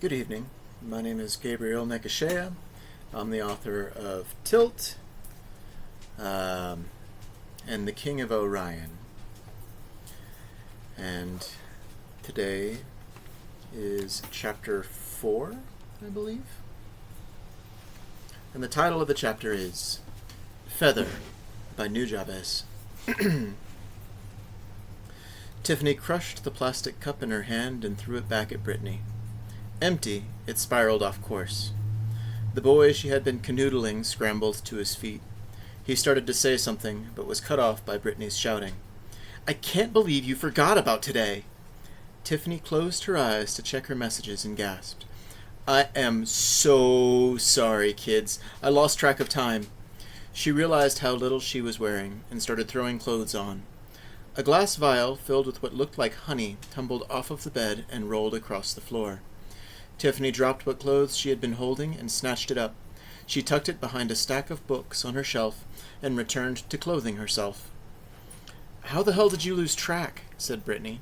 Good evening. My name is Gabriel Nekashea. I'm the author of Tilt and The King of Orion. And today is chapter 4, I believe. And the title of the chapter is Feather by Nujabes. Tiffany crushed the plastic cup in her hand and threw it back at Brittany. Empty, it spiraled off course. The boy she had been canoodling scrambled to his feet. He started to say something, but was cut off by Brittany's shouting. "I can't believe you forgot about today!" Tiffany closed her eyes to check her messages and gasped. "I am so sorry, kids. I lost track of time." She realized how little she was wearing and started throwing clothes on. A glass vial filled with what looked like honey tumbled off of the bed and rolled across the floor. Tiffany dropped what clothes she had been holding and snatched it up. She tucked it behind a stack of books on her shelf and returned to clothing herself. "How the hell did you lose track?" said Brittany.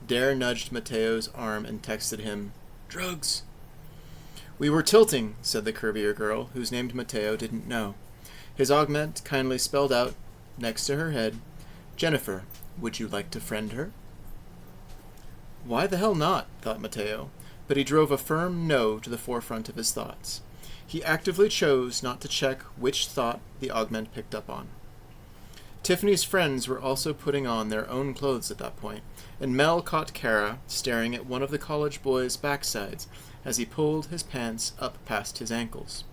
Dare nudged Mateo's arm and texted him, "Drugs." "We were tilting," said the curvier girl, whose name Mateo didn't know. His augment kindly spelled out, next to her head, "Jennifer, would you like to friend her?" Why the hell not, thought Mateo, but he drove a firm no to the forefront of his thoughts. He actively chose not to check which thought the augment picked up on. Tiffany's friends were also putting on their own clothes at that point, and Mel caught Kara staring at one of the college boy's backsides as he pulled his pants up past his ankles.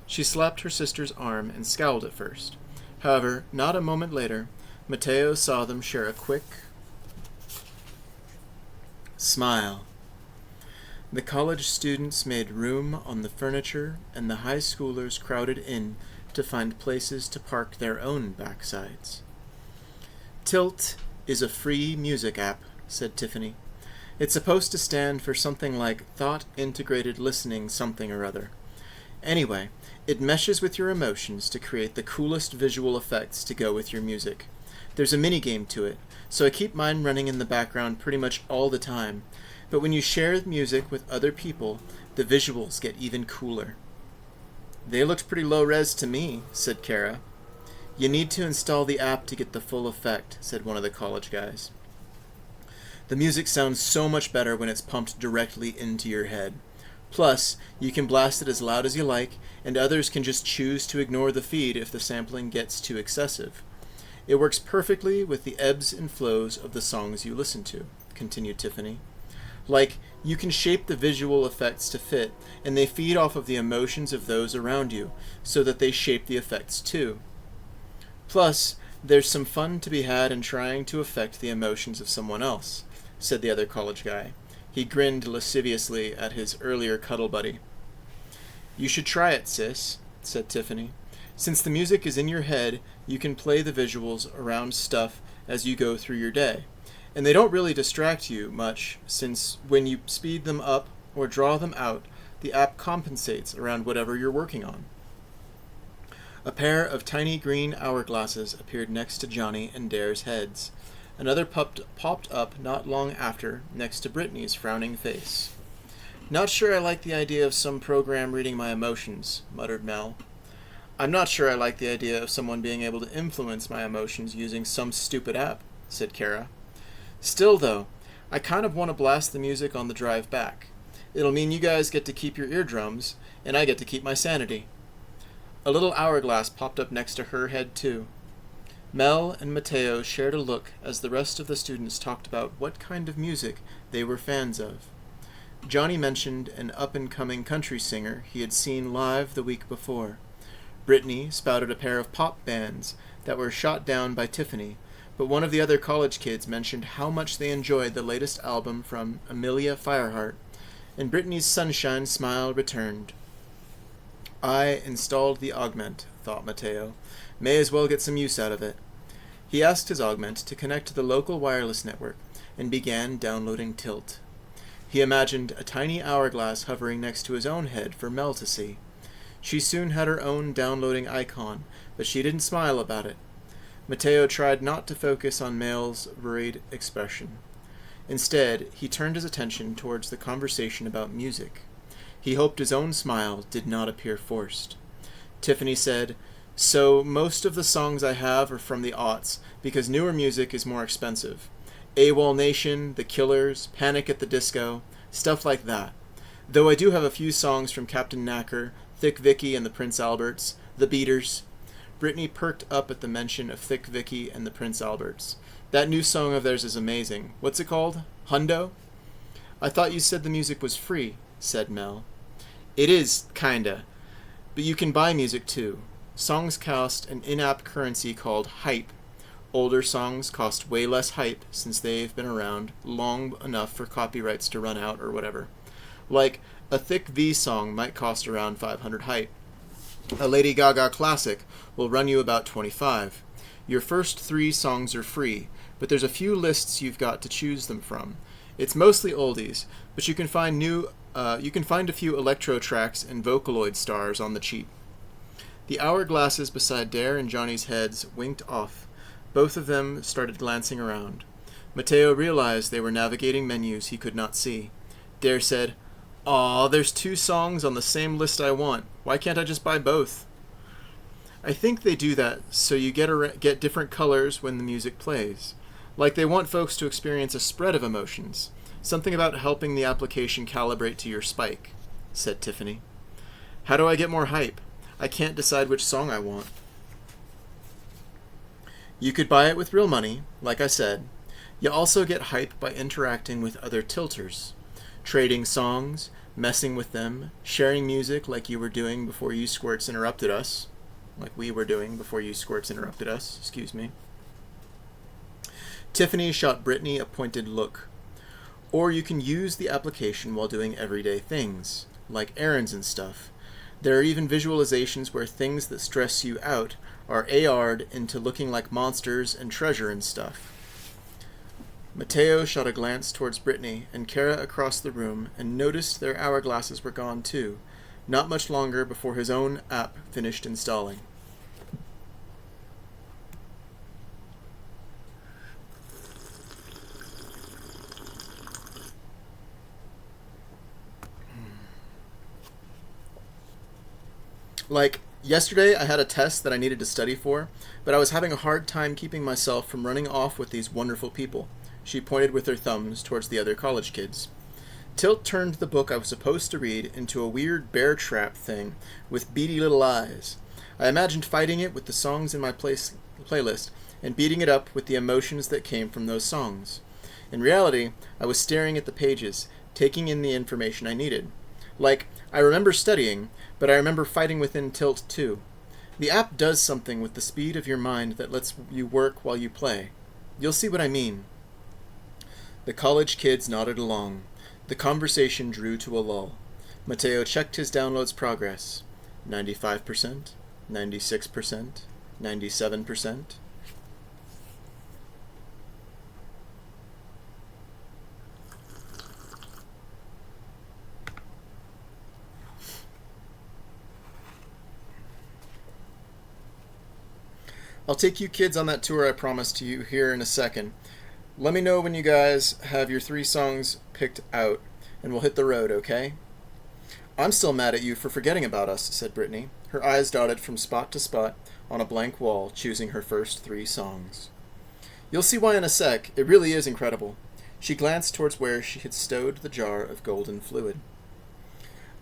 She slapped her sister's arm and scowled at first. However, not a moment later, Mateo saw them share a quick smile. The college students made room on the furniture, and the high schoolers crowded in to find places to park their own backsides. "Tilt is a free music app," said Tiffany. "It's supposed to stand for something like Thought-Integrated Listening something or other. Anyway, it meshes with your emotions to create the coolest visual effects to go with your music. There's a minigame to it, so I keep mine running in the background pretty much all the time. But when you share music with other people, the visuals get even cooler." "They looked pretty low-res to me," said Kara. "You need to install the app to get the full effect," said one of the college guys. "The music sounds so much better when it's pumped directly into your head. Plus, you can blast it as loud as you like, and others can just choose to ignore the feed if the sampling gets too excessive. It works perfectly with the ebbs and flows of the songs you listen to," continued Tiffany. "Like, you can shape the visual effects to fit, and they feed off of the emotions of those around you, so that they shape the effects too. Plus, there's some fun to be had in trying to affect the emotions of someone else," said the other college guy. He grinned lasciviously at his earlier cuddle buddy. "You should try it, sis," said Tiffany. "Since the music is in your head, you can play the visuals around stuff as you go through your day. And they don't really distract you much, since when you speed them up or draw them out, the app compensates around whatever you're working on." A pair of tiny green hourglasses appeared next to Johnny and Dare's heads. Another popped up not long after, next to Brittany's frowning face. "Not sure I like the idea of some program reading my emotions," muttered Mel. "I'm not sure I like the idea of someone being able to influence my emotions using some stupid app," said Kara. "Still, though, I kind of want to blast the music on the drive back. It'll mean you guys get to keep your eardrums, and I get to keep my sanity." A little hourglass popped up next to her head, too. Mel and Mateo shared a look as the rest of the students talked about what kind of music they were fans of. Johnny mentioned an up-and-coming country singer he had seen live the week before. Brittany spouted a pair of pop bands that were shot down by Tiffany, but one of the other college kids mentioned how much they enjoyed the latest album from Amelia Fireheart, and Brittany's sunshine smile returned. "I installed the augment," thought Mateo. "May as well get some use out of it." He asked his augment to connect to the local wireless network and began downloading Tilt. He imagined a tiny hourglass hovering next to his own head for Mel to see. She soon had her own downloading icon, but she didn't smile about it. Mateo tried not to focus on Mel's worried expression. Instead, he turned his attention towards the conversation about music. He hoped his own smile did not appear forced. Tiffany said, "So most of the songs I have are from the aughts, because newer music is more expensive. AWOL Nation, The Killers, Panic at the Disco, stuff like that. Though I do have a few songs from Captain Knacker, Thick Vicky and the Prince Alberts, The Beaters." Brittany perked up at the mention of Thick Vicky and the Prince Alberts. "That new song of theirs is amazing. What's it called? Hundo?" "I thought you said the music was free," said Mel. "It is, kinda. But you can buy music too. Songs cost an in-app currency called hype. Older songs cost way less hype since they've been around long enough for copyrights to run out or whatever. Like, a Thick V song might cost around 500 hype. A Lady Gaga classic will run you about 25. Your first 3 songs are free, but there's a few lists you've got to choose them from. It's mostly oldies, but you can find a few electro tracks and Vocaloid stars on the cheap." The hourglasses beside Dare and Johnny's heads winked off. Both of them started glancing around. Mateo realized they were navigating menus he could not see. Dare said, "Aw, there's 2 songs on the same list I want. Why can't I just buy both?" "I think they do that so you get different colors when the music plays. Like they want folks to experience a spread of emotions. Something about helping the application calibrate to your spike," said Tiffany. "How do I get more hype? I can't decide which song I want." "You could buy it with real money, like I said. You also get hype by interacting with other tilters. Trading songs, messing with them, sharing music like you were doing before you squirts interrupted us. Like we were doing before you squirts interrupted us, excuse me." Tiffany shot Brittany a pointed look. "Or you can use the application while doing everyday things, like errands and stuff. There are even visualizations where things that stress you out are AR'd into looking like monsters and treasure and stuff." Mateo shot a glance towards Brittany and Kara across the room and noticed their hourglasses were gone too, not much longer before his own app finished installing. Like, yesterday I had a test that I needed to study for, but I was having a hard time keeping myself from running off with these wonderful people. She pointed with her thumbs towards the other college kids. Tilt turned the book I was supposed to read into a weird bear trap thing with beady little eyes. I imagined fighting it with the songs in my playlist and beating it up with the emotions that came from those songs. In reality, I was staring at the pages, taking in the information I needed. Like, I remember studying, but I remember fighting within Tilt too. The app does something with the speed of your mind that lets you work while you play. You'll see what I mean. The college kids nodded along. The conversation drew to a lull. Mateo checked his download's progress. 95%, 96%, 97%. I'll take you kids on that tour I promised you here in a second. Let me know when you guys have your 3 songs picked out, and we'll hit the road, okay? "I'm still mad at you for forgetting about us," said Brittany. Her eyes dotted from spot to spot on a blank wall, choosing her first 3 songs. "You'll see why in a sec. It really is incredible." She glanced towards where she had stowed the jar of golden fluid.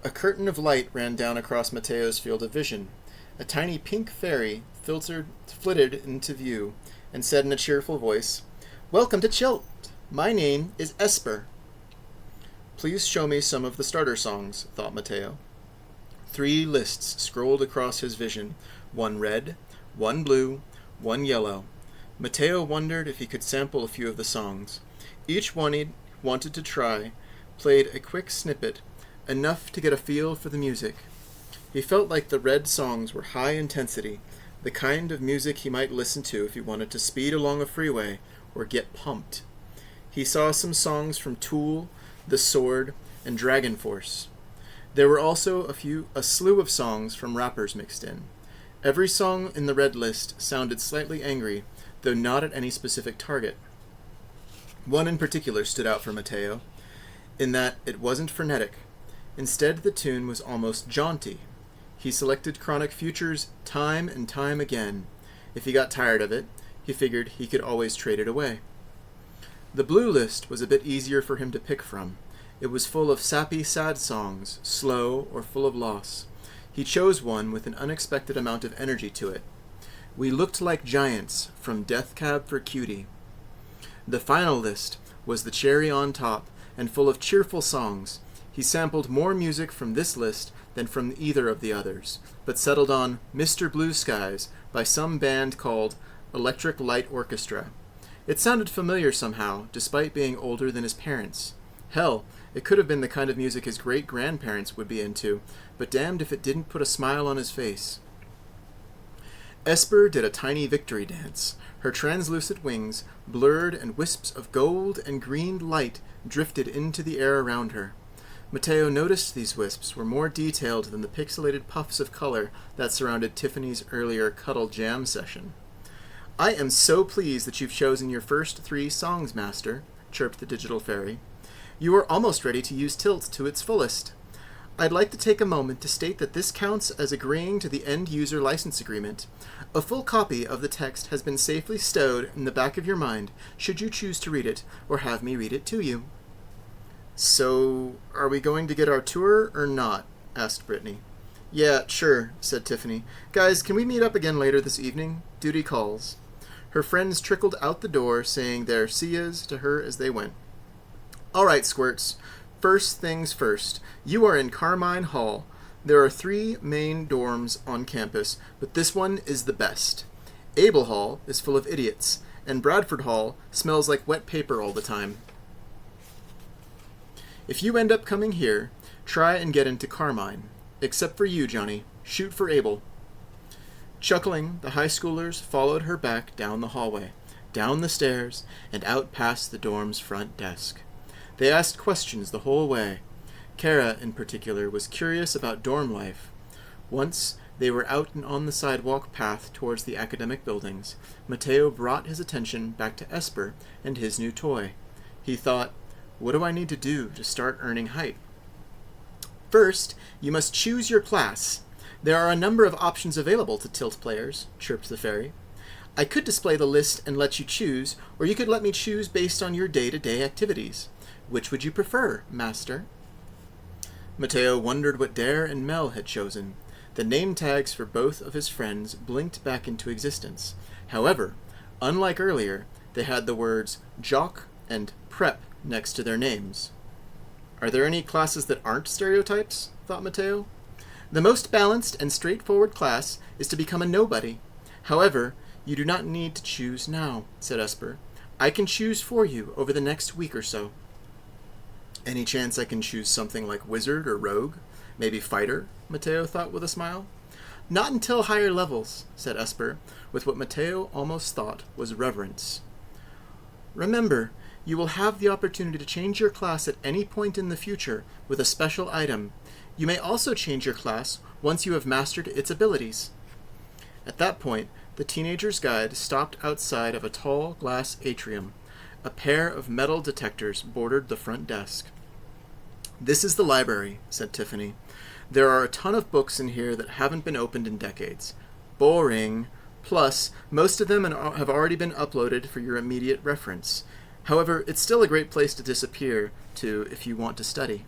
A curtain of light ran down across Mateo's field of vision. A tiny pink fairy flitted into view and said in a cheerful voice, "Welcome to Chilt. My name is Esper." "Please show me some of the starter songs," thought Mateo. 3 lists scrolled across his vision, 1 red, 1 blue, 1 yellow. Mateo wondered if he could sample a few of the songs. Each one he wanted to try played a quick snippet, enough to get a feel for the music. He felt like the red songs were high intensity, the kind of music he might listen to if he wanted to speed along a freeway or get pumped. He saw some songs from Tool, The Sword, and Dragon Force. There were also a slew of songs from rappers mixed in. Every song in the red list sounded slightly angry, though not at any specific target. One in particular stood out for Mateo, in that it wasn't frenetic. Instead, the tune was almost jaunty. He selected Chronic Futures time and time again. If he got tired of it, he figured he could always trade it away. The blue list was a bit easier for him to pick from. It was full of sappy, sad songs, slow or full of loss. He chose one with an unexpected amount of energy to it. We Looked Like Giants from Death Cab for Cutie. The final list was the cherry on top and full of cheerful songs. He sampled more music from this list than from either of the others, but settled on Mr. Blue Skies by some band called Electric Light Orchestra. It sounded familiar somehow, despite being older than his parents. Hell, it could have been the kind of music his great-grandparents would be into, but damned if it didn't put a smile on his face. Esper did a tiny victory dance. Her translucent wings blurred and wisps of gold and green light drifted into the air around her. Mateo noticed these wisps were more detailed than the pixelated puffs of color that surrounded Tiffany's earlier Cuddle Jam session. "I am so pleased that you've chosen your first 3 songs, Master," chirped the digital fairy. "You are almost ready to use Tilt to its fullest. I'd like to take a moment to state that this counts as agreeing to the end-user license agreement. A full copy of the text has been safely stowed in the back of your mind, should you choose to read it, or have me read it to you." "So, are we going to get our tour, or not?" asked Brittany. "Yeah, sure," said Tiffany. "Guys, can we meet up again later this evening? Duty calls." Her friends trickled out the door, saying their see-yas to her as they went. "All right, Squirts. First things first. You are in Carmine Hall. There are 3 main dorms on campus, but this one is the best. Abel Hall is full of idiots, and Bradford Hall smells like wet paper all the time. If you end up coming here, try and get into Carmine. Except for you, Johnny. Shoot for Abel." Chuckling, the high schoolers followed her back down the hallway, down the stairs, and out past the dorm's front desk. They asked questions the whole way. Kara, in particular, was curious about dorm life. Once they were out and on the sidewalk path towards the academic buildings, Mateo brought his attention back to Esper and his new toy. He thought, what do I need to do to start earning hype? "First, you must choose your class. There are a number of options available to Tilt players," chirped the fairy. "I could display the list and let you choose, or you could let me choose based on your day-to-day activities. Which would you prefer, Master?" Mateo wondered what Dare and Mel had chosen. The name tags for both of his friends blinked back into existence. However, unlike earlier, they had the words Jock and Prep next to their names. "Are there any classes that aren't stereotypes?" thought Mateo. "The most balanced and straightforward class is to become a nobody. However, you do not need to choose now," said Esper. "I can choose for you over the next week or so." "Any chance I can choose something like wizard or rogue? Maybe fighter?" Mateo thought with a smile. "Not until higher levels," said Esper, with what Mateo almost thought was reverence. "Remember, you will have the opportunity to change your class at any point in the future with a special item. You may also change your class once you have mastered its abilities." At that point, the teenager's guide stopped outside of a tall glass atrium. A pair of metal detectors bordered the front desk. "This is the library," said Tiffany. "There are a ton of books in here that haven't been opened in decades. Boring. Plus, most of them have already been uploaded for your immediate reference. However, it's still a great place to disappear to if you want to study."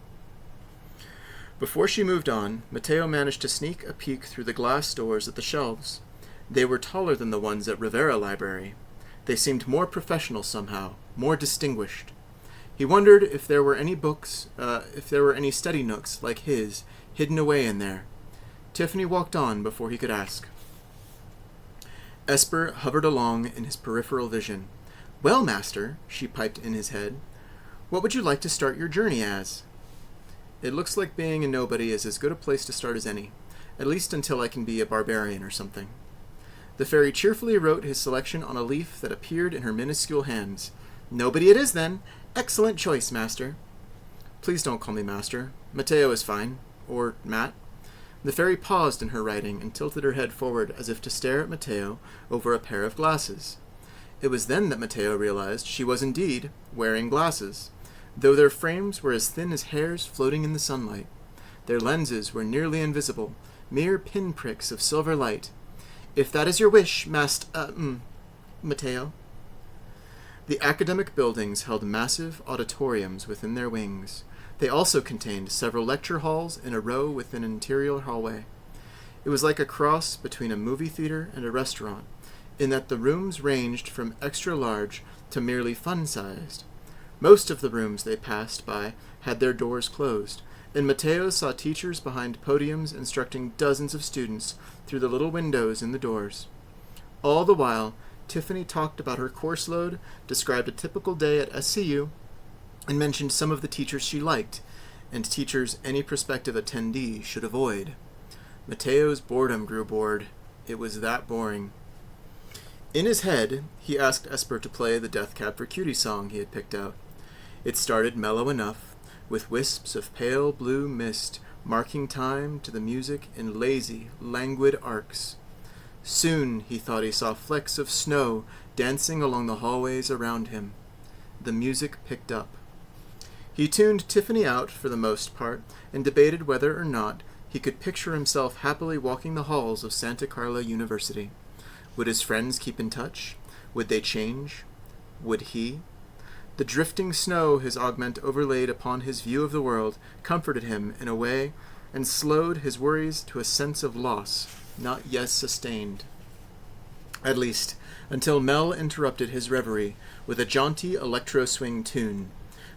Before she moved on, Mateo managed to sneak a peek through the glass doors at the shelves. They were taller than the ones at Rivera Library. They seemed more professional somehow, more distinguished. He wondered if there were any study nooks like his hidden away in there. Tiffany walked on before he could ask. Esper hovered along in his peripheral vision. "Well, Master," she piped in his head, "what would you like to start your journey as?" "It looks like being a nobody is as good a place to start as any, at least until I can be a barbarian or something." The fairy cheerfully wrote his selection on a leaf that appeared in her minuscule hands. "Nobody it is, then. Excellent choice, Master." "Please don't call me Master. Mateo is fine. Or Matt." The fairy paused in her writing and tilted her head forward as if to stare at Mateo over a pair of glasses. It was then that Mateo realized she was indeed wearing glasses, though their frames were as thin as hairs floating in the sunlight. Their lenses were nearly invisible, mere pinpricks of silver light. "If that is your wish, Matteo." The academic buildings held massive auditoriums within their wings. They also contained several lecture halls in a row within an interior hallway. It was like a cross between a movie theater and a restaurant, in that the rooms ranged from extra large to merely fun-sized. Most of the rooms they passed by had their doors closed, and Matteo saw teachers behind podiums instructing dozens of students through the little windows in the doors. All the while, Tiffany talked about her course load, described a typical day at SCU, and mentioned some of the teachers she liked, and teachers any prospective attendee should avoid. Matteo's boredom grew bored. It was that boring. In his head, he asked Esper to play the Death Cab for Cutie song he had picked out. It started mellow enough, with wisps of pale blue mist marking time to the music in lazy, languid arcs. Soon he thought he saw flecks of snow dancing along the hallways around him. The music picked up. He tuned Tiffany out for the most part and debated whether or not he could picture himself happily walking the halls of Santa Carla University. Would his friends keep in touch? Would they change? Would he? The drifting snow his augment overlaid upon his view of the world comforted him in a way and slowed his worries to a sense of loss not yet sustained. At least, until Mel interrupted his reverie with a jaunty electro-swing tune.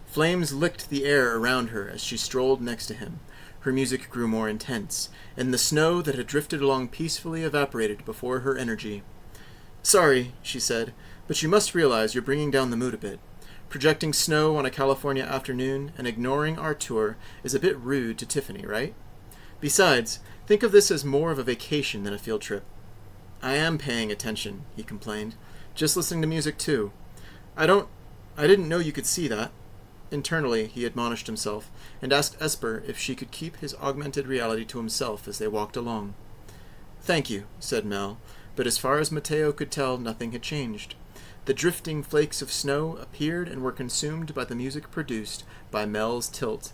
Flames licked the air around her as she strolled next to him. Her music grew more intense, and the snow that had drifted along peacefully evaporated before her energy. "Sorry," she said, "but you must realize you're bringing down the mood a bit. Projecting snow on a California afternoon and ignoring our tour is a bit rude to Tiffany, right? Besides, think of this as more of a vacation than a field trip." "I am paying attention," he complained. "Just listening to music, too. I didn't know you could see that." Internally, he admonished himself, and asked Esper if she could keep his augmented reality to himself as they walked along. "Thank you," said Mel, but as far as Matteo could tell, nothing had changed. The drifting flakes of snow appeared and were consumed by the music produced by Mel's tilt.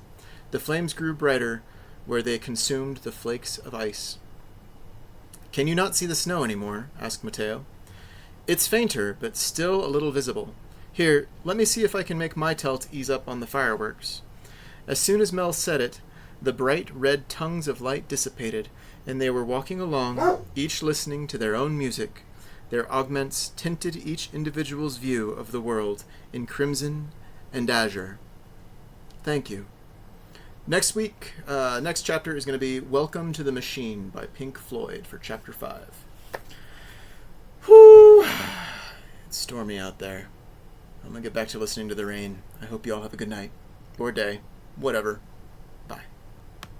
The flames grew brighter where they consumed the flakes of ice. "Can you not see the snow anymore?" asked Matteo. "It's fainter, but still a little visible. Here, let me see if I can make my tilt ease up on the fireworks." As soon as Mel said it, the bright red tongues of light dissipated, and they were walking along, each listening to their own music. Their augments tinted each individual's view of the world in crimson and azure. Thank you. Next week, next chapter is going to be Welcome to the Machine by Pink Floyd for Chapter 5. Whew! It's stormy out there. I'm going to get back to listening to the rain. I hope you all have a good night. Or day. Whatever.